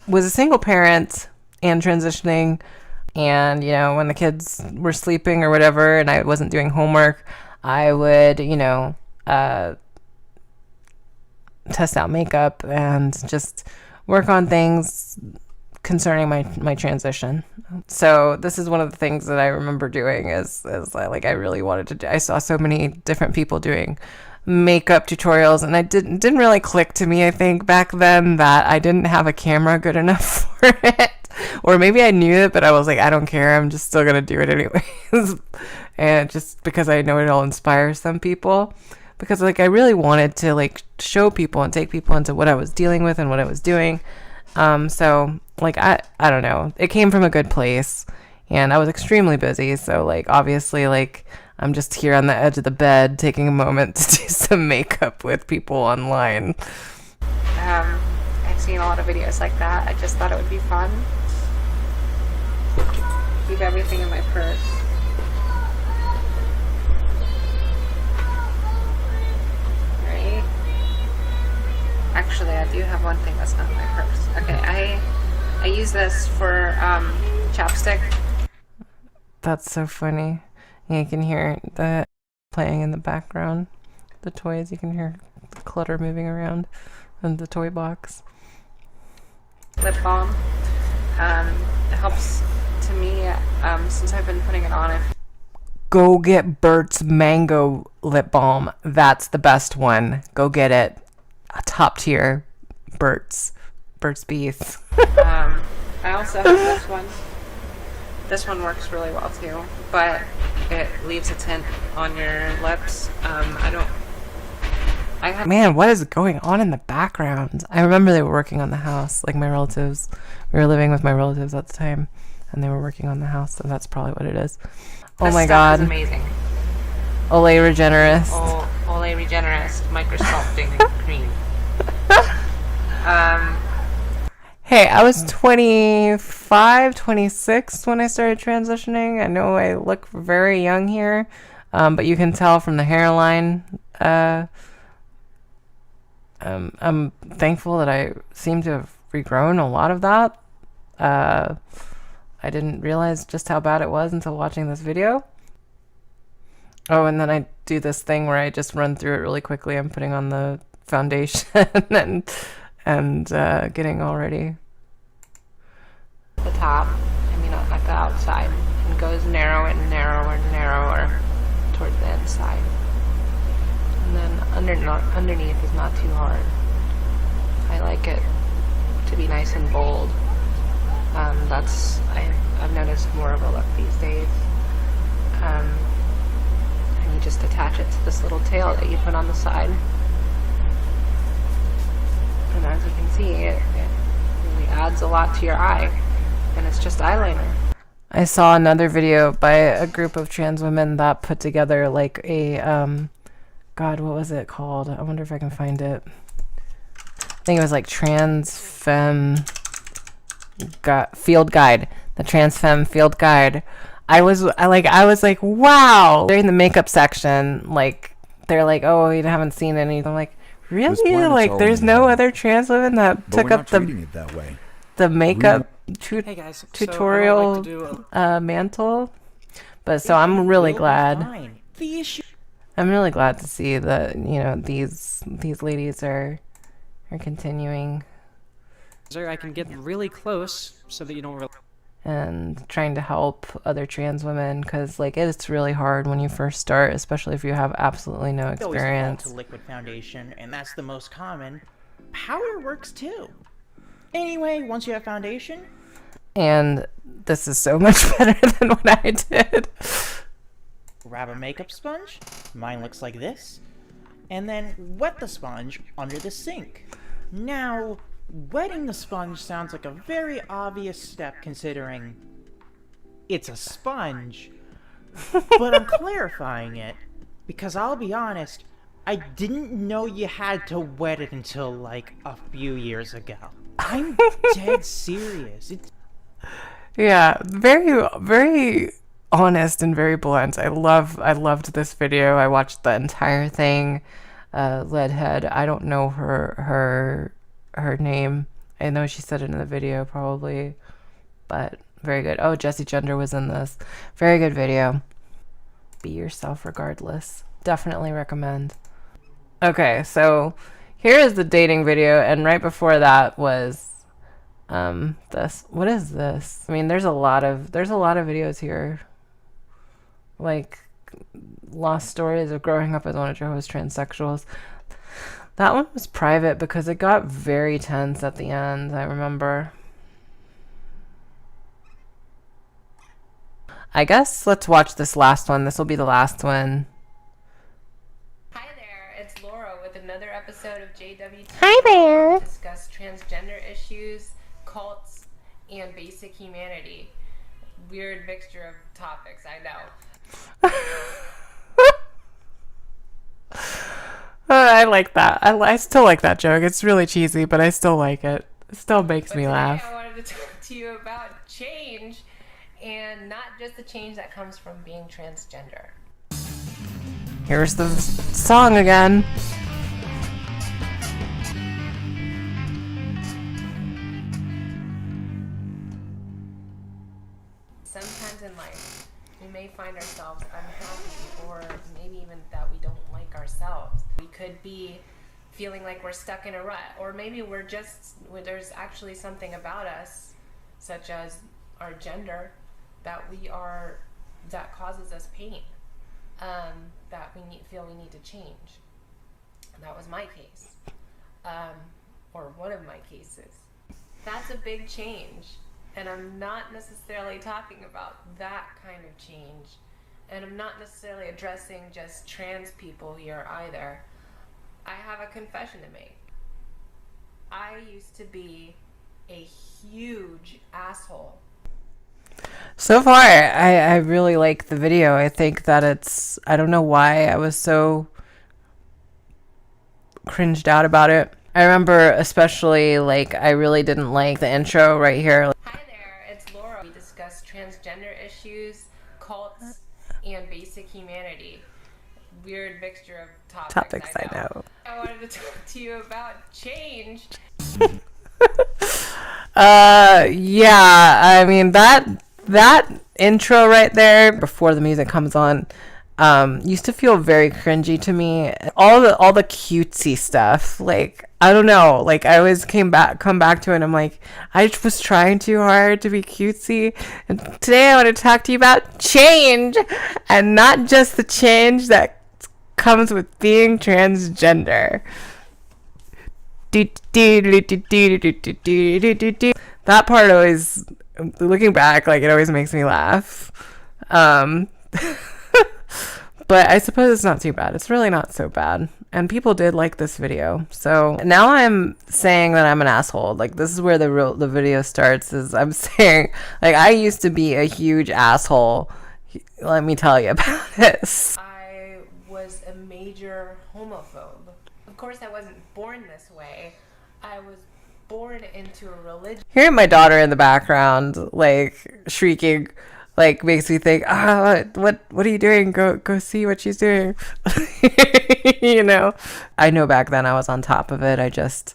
was a single parent and transitioning. And, you know, when the kids were sleeping or whatever and I wasn't doing homework, I would, you know, test out makeup and just work on things concerning my transition. So this is one of the things that I remember doing is I really wanted to do. I saw so many different people doing makeup tutorials, and it didn't really click to me, I think, back then, that I didn't have a camera good enough for it. Or maybe I knew it, but I was like, I don't care. I'm just still going to do it anyways. And just because I know it'll inspire some people. Because, like, I really wanted to, like, show people and take people into what I was dealing with and what I was doing. So, like, I don't know. It came from a good place. And I was extremely busy. So, like, obviously, like, I'm just here on the edge of the bed taking a moment to do some makeup with people online. I've seen a lot of videos like that. I just thought it would be fun. Keep everything in my purse. Right? Actually, I do have one thing that's not in my purse. Okay, I use this for chapstick. That's so funny. Yeah, you can hear the playing in the background. The toys, you can hear the clutter moving around in the toy box. Lip balm. It helps to me since I've been putting it on. Go get Burt's Mango Lip Balm. That's the best one. Go get it. A top tier. Burt's Bees. I also have this one. This one works really well too, but it leaves a tint on your lips. Man, what is going on in the background? I remember they were working on the house, like my relatives. We were living with my relatives at the time, and they were working on the house, so that's probably what it is. Oh my God. This amazing. Olay Regenerist. Olay Regenerist microsculpting cream. Hey, I was 25, 26 when I started transitioning. I know I look very young here, but you can tell from the hairline. I'm thankful that I seem to have regrown a lot of that. I didn't realize just how bad it was until watching this video. Oh, and then I do this thing where I just run through it really quickly. I'm putting on the foundation and getting all ready. The top, not like the outside, and goes narrower and narrower and narrower towards the inside. And then underneath is not too hard. I like it to be nice and bold. I've noticed more of a look these days. And you just attach it to this little tail that you put on the side. And as you can see, it really adds a lot to your eye. And it's just eyeliner. I saw another video by a group of trans women that put together like a God, what was it called? I wonder if I can find it. I think it was like Trans Femme Field Guide. The Trans Femme Field Guide. I was like, wow. During the makeup section, like they're like, oh, you haven't seen any. I'm like, really? Like, there's no other trans women that took up the makeup tutorial mantle. But so I'm really glad. I'm really glad to see that, you know, these ladies are continuing. I can get really close so that you don't really... And trying to help other trans women, because like it's really hard when you first start, especially if you have absolutely no experience. To liquid foundation, and that's the most common. Powder works too. Anyway, once you have foundation, and this is so much better than what I did. Grab a makeup sponge. Mine looks like this, and then wet the sponge under the sink. Now, wetting the sponge sounds like a very obvious step considering it's a sponge, but I'm clarifying it because I'll be honest, I didn't know you had to wet it until like a few years ago. I'm dead serious. Yeah, very, very honest and very blunt. I loved this video. I watched the entire thing. Leadhead, I don't know her name. I know she said it in the video probably, but very good. Oh, Jessie Gender was in this. Very good video. Be yourself regardless. Definitely recommend. Okay, so here is the dating video, and right before that was this. What is this? I mean, there's a lot of videos here. Like lost stories of growing up as one of Jehovah's transsexuals. That one was private because it got very tense at the end, I remember. I guess let's watch this last one. This will be the last one. Hi there, it's Laura with another episode of JWT. Hi there. We discuss transgender issues, cults, and basic humanity. Weird mixture of topics, I know. I like that. I still like that joke. It's really cheesy, but I still like it. It still makes me laugh. I wanted to talk to you about change, and not just the change that comes from being transgender. Here's the song again. Sometimes in life, we may find ourselves unhappy, or maybe even that we don't like ourselves. We could be feeling like we're stuck in a rut, or maybe there's actually something about us, such as our gender, that causes us pain, that we feel we need to change. And that was my case, or one of my cases. That's a big change. And I'm not necessarily talking about that kind of change. And I'm not necessarily addressing just trans people here either. I have a confession to make. I used to be a huge asshole. So far, I really like the video. I think that I don't know why I was so cringed out about it. I remember especially, like, I really didn't like the intro right here. Hi there, it's Laura. We discuss transgender issues, cults, and basic humanity. Weird mixture of topics, I know. I wanted to talk to you about change. Yeah, I mean, that intro right there before the music comes on used to feel very cringy to me. All the cutesy stuff, like, I don't know, like, I always come back to it and I'm like, I was trying too hard to be cutesy, and today I want to talk to you about change, and not just the change that comes with being transgender. That part always, looking back, like, it always makes me laugh. But I suppose it's not too bad. It's really not so bad. And people did like this video. So now I'm saying that I'm an asshole. Like, this is where the video starts, is I'm saying, like, I used to be a huge asshole. Let me tell you about this. I was a major homophobe. Of course, I wasn't born this way. I was born into a religion. Hearing my daughter in the background, like, shrieking, like, makes me think, what are you doing? Go see what she's doing. You know, I know back then I was on top of it. I just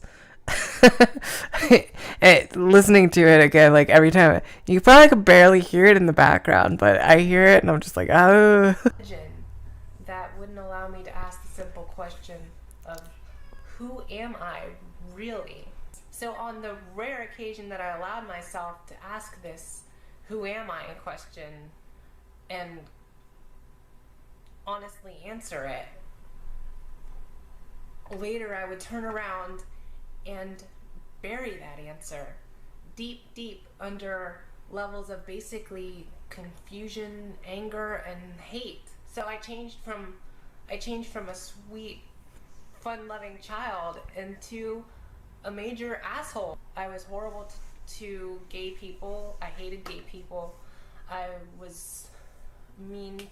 listening to it again, like, every time, you probably could barely hear it in the background, but I hear it and I'm just like, oh. That wouldn't allow me to ask the simple question of, who am I really? So on the rare occasion that I allowed myself to ask this who am I question and honestly answer it, later I would turn around and bury that answer deep under levels of basically confusion, anger, and hate. So I changed from a sweet, fun-loving child into a major asshole. I was horrible to gay people. I hated gay people. I was made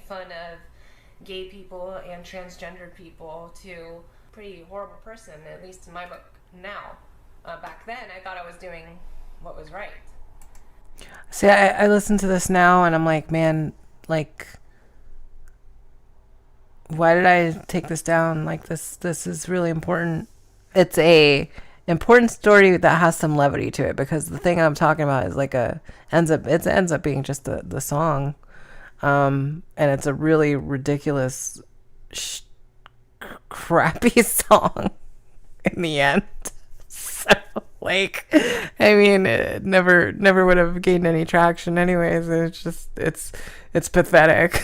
fun of gay people and transgender people, to pretty horrible person, at least in my book now. Back then, I thought I was doing what was right. See, I listen to this now and I'm like, man, like, why did I take this down? Like, this is really important. It's a important story that has some levity to it, because the thing I'm talking about is like ends up being just the song, and it's a really ridiculous, crappy song in the end. So, like, I mean, it never would have gained any traction anyways. It's just it's pathetic.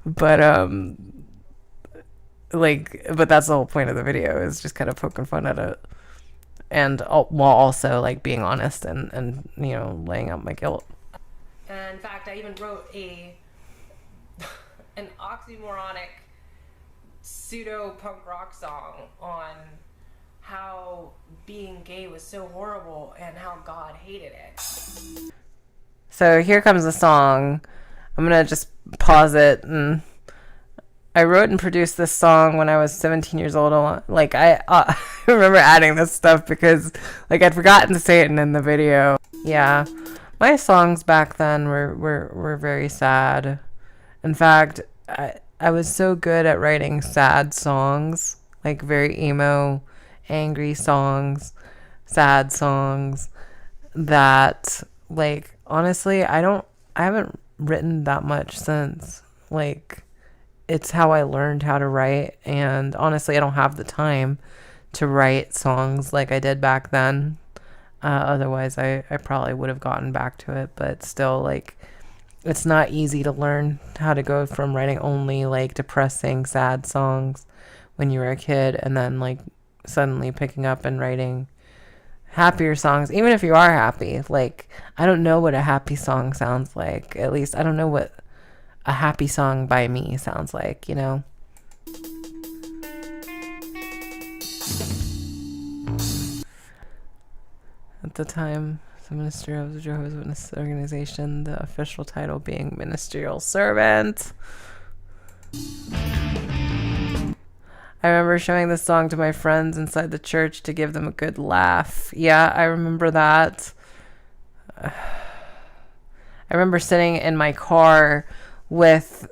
but that's the whole point of the video, is just kind of poking fun at it, and while also like being honest and you know, laying out my guilt. And in fact, I even wrote an oxymoronic pseudo punk rock song on how being gay was so horrible and how God hated it. So here comes the song. I'm gonna just pause it. And I wrote and produced this song when I was 17 years old. Like, I remember adding this stuff because, like, I'd forgotten to say it in the video. Yeah, my songs back then were very sad. In fact, I was so good at writing sad songs, like very emo, angry songs, sad songs, that, like, honestly, I haven't written that much since. Like, it's how I learned how to write, and honestly, I don't have the time to write songs like I did back then. Otherwise, I probably would have gotten back to it, but still, like, it's not easy to learn how to go from writing only, like, depressing, sad songs when you were a kid, and then, like, suddenly picking up and writing happier songs, even if you are happy. Like, I don't know what a happy song sounds like. At least I don't know what a happy song by me sounds like, you know? At the time, the minister of the Jehovah's Witness organization, the official title being ministerial servant. I remember showing this song to my friends inside the church to give them a good laugh. Yeah, I remember that. I remember sitting in my car with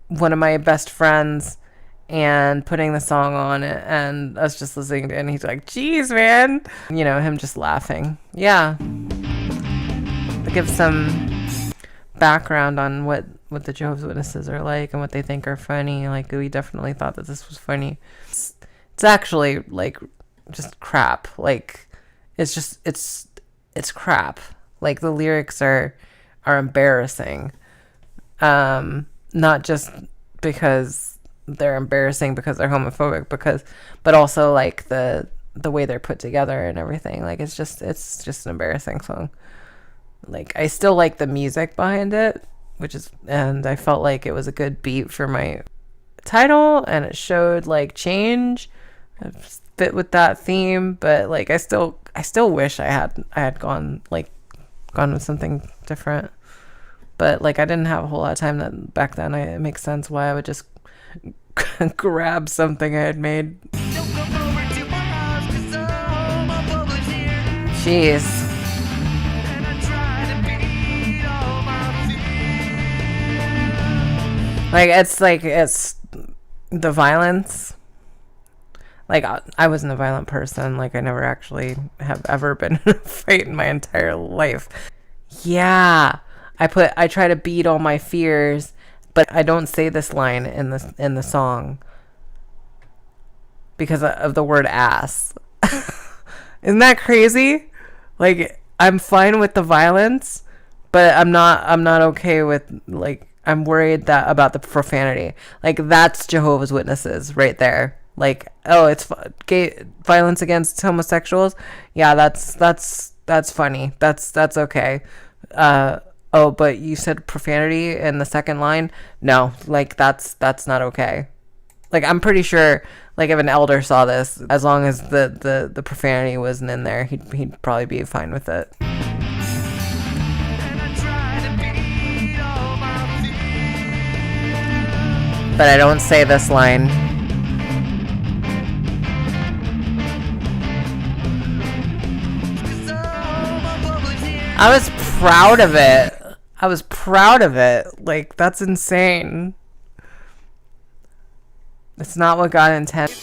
one of my best friends and putting the song on and us just listening to it, and he's like, "Geez, man," you know, him just laughing. Yeah, to give some background on what the Jehovah's Witnesses are like and what they think are funny. Like, we definitely thought that this was funny. It's actually, like, just crap. Like, it's crap. Like, the lyrics are embarrassing. Not just because they're embarrassing because they're homophobic, but also, like, the way they're put together and everything. Like, it's just an embarrassing song. Like, I still like the music behind it, and I felt like it was a good beat for my title, and it showed like change. It fit with that theme, but like I still wish I had gone with something different. But like I didn't have a whole lot of time back then. It makes sense why I would just grab something I had made. Jeez. It's the violence. Like I wasn't a violent person. Like I never actually have ever been in a fight in my entire life. Yeah. I try to beat all my fears, but I don't say this line in the song because of the word ass. Isn't that crazy? Like I'm fine with the violence, but I'm not okay with, like, I'm worried about the profanity. Like that's Jehovah's Witnesses right there. Like, oh, it's gay violence against homosexuals. Yeah, that's funny. That's okay. Oh, but you said profanity in the second line? No, like that's not okay. Like I'm pretty sure, like if an elder saw this, as long as the profanity wasn't in there, he'd probably be fine with it. But I don't say this line. I was proud of it. Like, that's insane. It's not what God intended.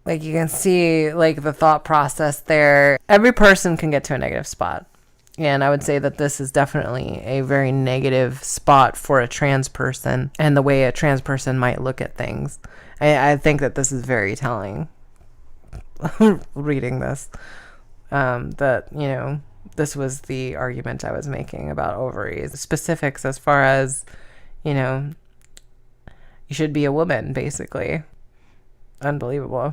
Like, you can see, like, the thought process there. Every person can get to a negative spot. And I would say that this is definitely a very negative spot for a trans person and the way a trans person might look at things. I think that this is very telling. Reading this, that, you know, this was the argument I was making about ovaries. Specifics as far as, you know, you should be a woman, basically. Unbelievable.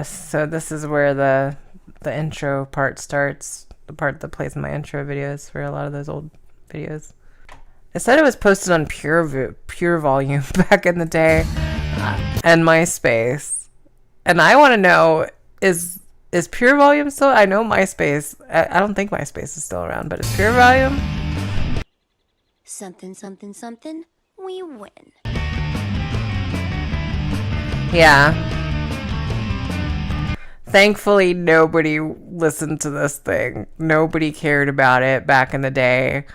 So this is where the intro part starts, the part that plays in my intro videos for a lot of those old videos. It said it was posted on Pure Volume back in the day, and MySpace. And I want to know, is Pure Volume still? I know MySpace. I don't think MySpace is still around, but is Pure Volume? Something, something, something. We win. Yeah. Thankfully, nobody listened to this thing. Nobody cared about it back in the day.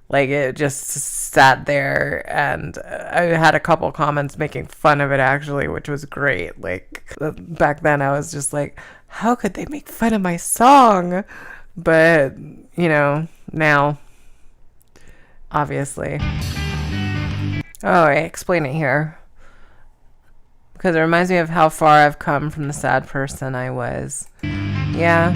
Like, it just sat there, and I had a couple comments making fun of it, actually, which was great. Like, back then I was just like, how could they make fun of my song? But, you know, now, obviously. Oh, I explain it here. Because it reminds me of how far I've come from the sad person I was. Yeah.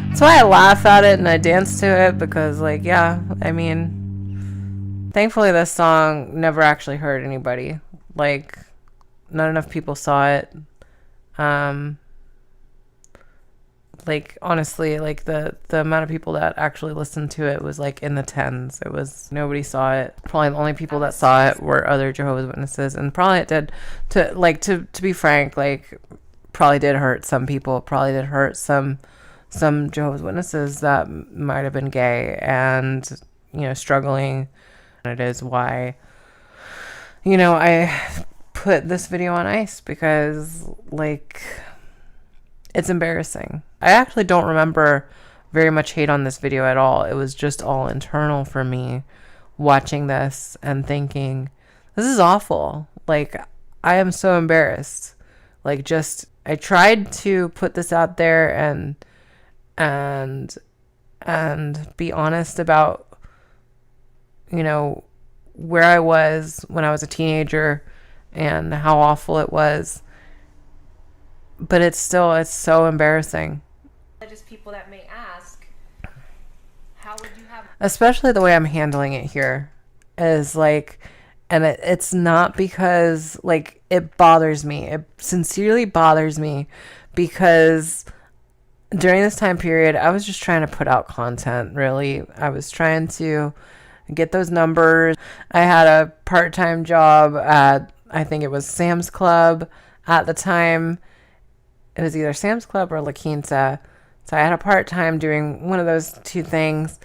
That's why I laugh at it and I dance to it, because, like, yeah, I mean, thankfully this song never actually hurt anybody. Like, not enough people saw it. Like, honestly, like, the amount of people that actually listened to it was, like, in the tens. It was, nobody saw it. Probably the only people that saw it were other Jehovah's Witnesses, and probably it did, to be frank, like, probably did hurt some people. Probably did hurt some Jehovah's Witnesses that might have been gay and, you know, struggling. And it is why, you know, I put this video on ice, because, like, it's embarrassing. I actually don't remember very much hate on this video at all. It was just all internal for me, watching this and thinking, this is awful. Like, I am so embarrassed. Like, just, I tried to put this out there and be honest about, you know, where I was when I was a teenager and how awful it was. But it's so embarrassing. Just people that may ask, how would you have... Especially the way I'm handling it here is like, and it's not because like it bothers me. It sincerely bothers me because during this time period, I was just trying to put out content, really. I was trying to get those numbers. I had a part-time job at, I think it was Sam's Club at the time. It was either Sam's Club or La Quinta. So I had a part-time doing one of those two things.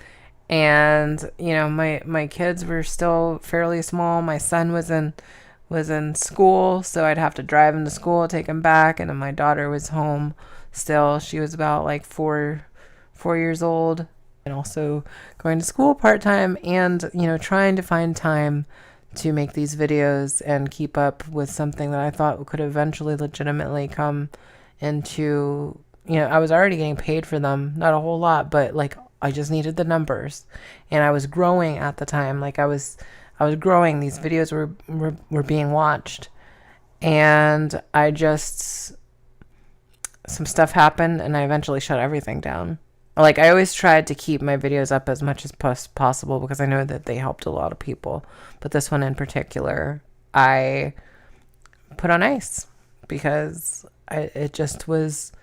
And, you know, my kids were still fairly small. My son was in school, so I'd have to drive him to school, take him back, and then my daughter was home still. She was about like four years old, and also going to school part-time and, you know, trying to find time to make these videos and keep up with something that I thought could eventually legitimately come into, you know, I was already getting paid for them, not a whole lot, but like I just needed the numbers, and I was growing at the time. Like I was growing. These videos were being watched, and some stuff happened, and I eventually shut everything down. Like I always tried to keep my videos up as much as possible because I know that they helped a lot of people, but this one in particular, I put on ice because it was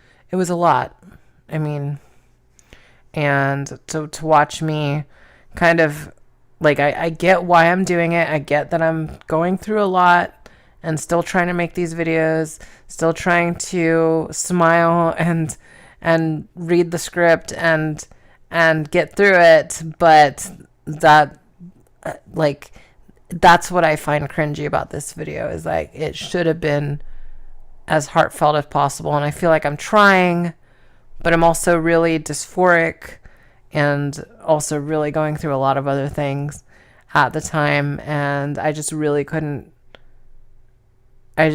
a lot. I mean, and to watch me kind of like, I get why I'm doing it. I get that I'm going through a lot and still trying to make these videos, still trying to smile and read the script and get through it. But that, like, that's what I find cringy about this video, is like, it should have been as heartfelt as possible. And I feel like I'm trying, but I'm also really dysphoric and also really going through a lot of other things at the time. And I just really couldn't. I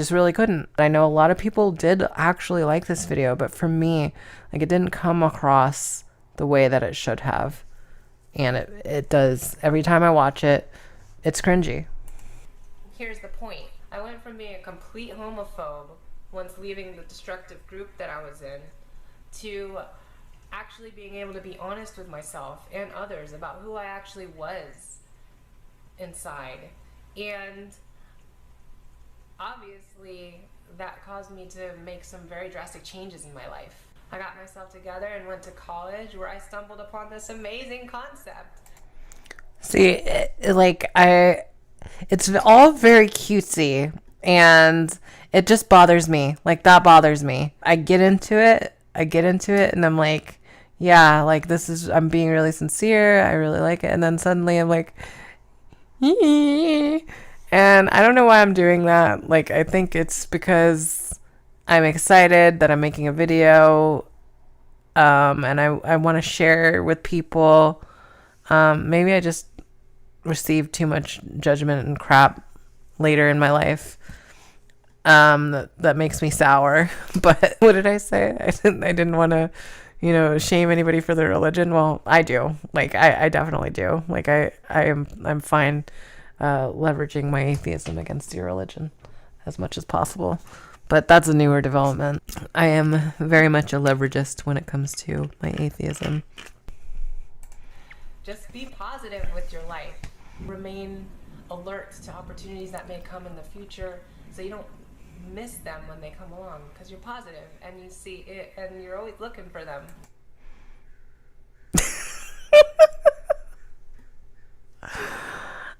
know a lot of people did actually like this video, but for me, like, it didn't come across the way that it should have. And it does. Every time I watch it, it's cringy. Here's the point. I went from being a complete homophobe once leaving the destructive group that I was in to actually being able to be honest with myself and others about who I actually was inside. And obviously that caused me to make some very drastic changes in my life. I got myself together and went to college, where I stumbled upon this amazing concept. See, it's all very cutesy, and it just bothers me. Like, that bothers me. I get into it, and I'm like, yeah, like, I'm being really sincere. I really like it. And then suddenly I'm like, and I don't know why I'm doing that. Like, I think it's because I'm excited that I'm making a video, and I want to share with people. Maybe I just received too much judgment and crap later in my life, that makes me sour. But what did I say? I didn't want to, shame anybody for their religion. Well, I do. Like, I definitely do. Like, I'm fine leveraging my atheism against your religion as much as possible. But that's a newer development. I am very much a leveragist when it comes to my atheism. Just be positive with your life. Remain alert to opportunities that may come in the future, so you don't miss them when they come along, because you're positive and you see it and you're always looking for them.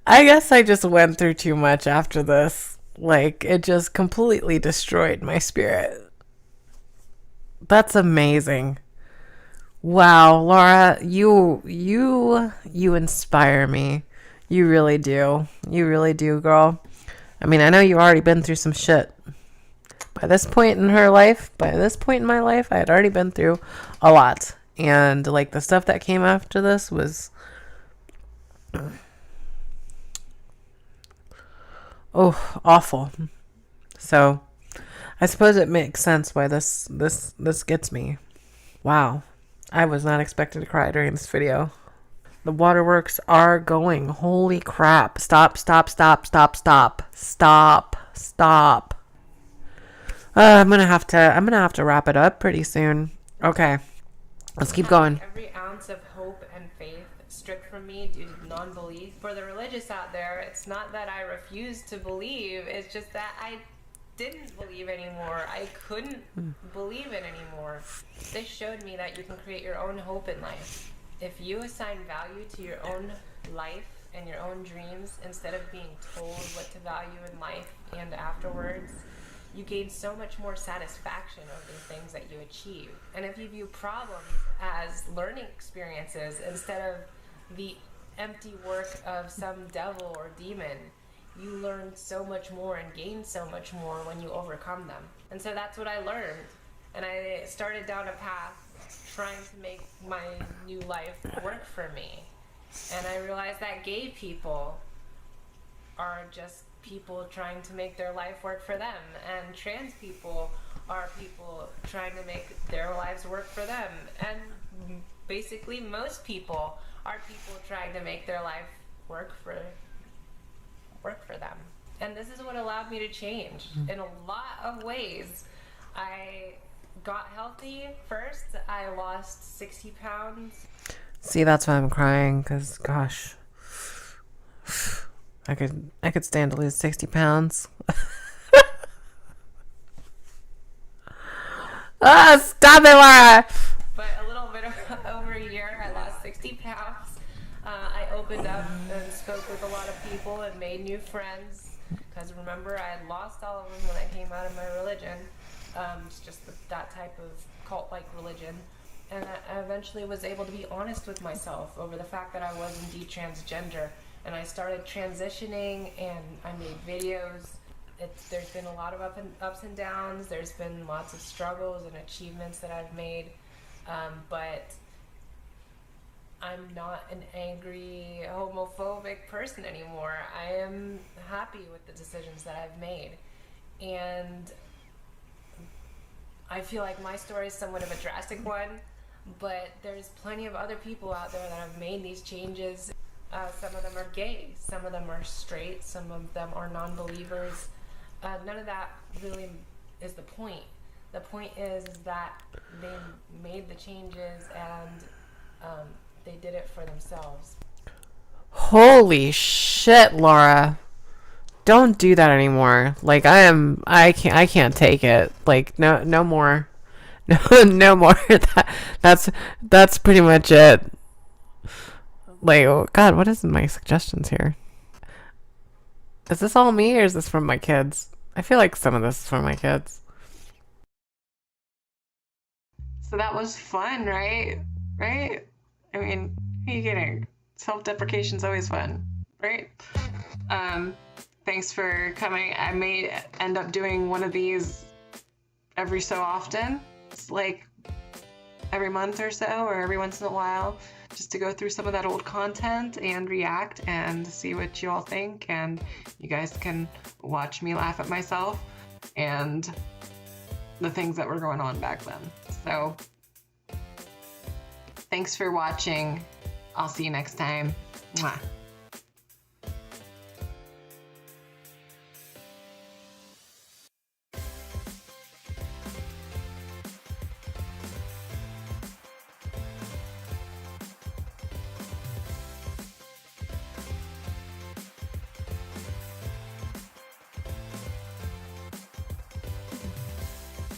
I guess I just went through too much after this. Like, it just completely destroyed my spirit. That's amazing. Wow, Laura, you inspire me. You really do. You really do, girl. I mean, I know you've already been through some shit. By this point in my life, I had already been through a lot. And, like, the stuff that came after this was... awful. So, I suppose it makes sense why this gets me. Wow. I was not expecting to cry during this video. The waterworks are going. Holy crap. Stop. I'm gonna have to wrap it up pretty soon. Okay. Let's keep going. Every ounce of hope and faith stripped from me due to non-belief. For the religious out there, it's not that I refused to believe, it's just that I didn't believe anymore. I couldn't believe it anymore. This showed me that you can create your own hope in life. If you assign value to your own life and your own dreams instead of being told what to value in life and afterwards, you gain so much more satisfaction over the things that you achieve. And if you view problems as learning experiences instead of the empty work of some devil or demon, you learn so much more and gain so much more when you overcome them. And so that's what I learned. And I started down a path trying to make my new life work for me. And I realized that gay people are just people trying to make their life work for them, and trans people are people trying to make their lives work for them, and basically most people are people trying to make their life work for them. And this is what allowed me to change in a lot of ways. I got healthy first. I lost 60 pounds. See, that's why I'm crying, because gosh, I could stand to lose 60 pounds. Stop it, Laura! But a little bit over a year, I lost 60 pounds. I opened up and spoke with a lot of people and made new friends. Because remember, I had lost all of them when I came out of my religion. It's just that type of cult-like religion. And I eventually was able to be honest with myself over the fact that I was indeed transgender. And I started transitioning, and I made videos. There's been a lot of ups and downs. There's been lots of struggles and achievements that I've made. But I'm not an angry, homophobic person anymore. I am happy with the decisions that I've made. And I feel like my story is somewhat of a drastic one, but there's plenty of other people out there that have made these changes. Some of them are gay, some of them are straight, some of them are non-believers. None of that really is the point. The point is that they made the changes and they did it for themselves. Holy shit, Laura. Don't do that anymore. Like, I can't take it. Like, no more. No more. That's pretty much it. Like, oh God, what is my suggestions here? Is this all me, or is this from my kids? I feel like some of this is from my kids. So that was fun, right? Right? I mean, who are you kidding? Self-deprecation's always fun, right? Thanks for coming. I may end up doing one of these every so often. It's like every month or so, or every once in a while, just to go through some of that old content and react and see what you all think. And you guys can watch me laugh at myself and the things that were going on back then. So thanks for watching. I'll see you next time. Mwah.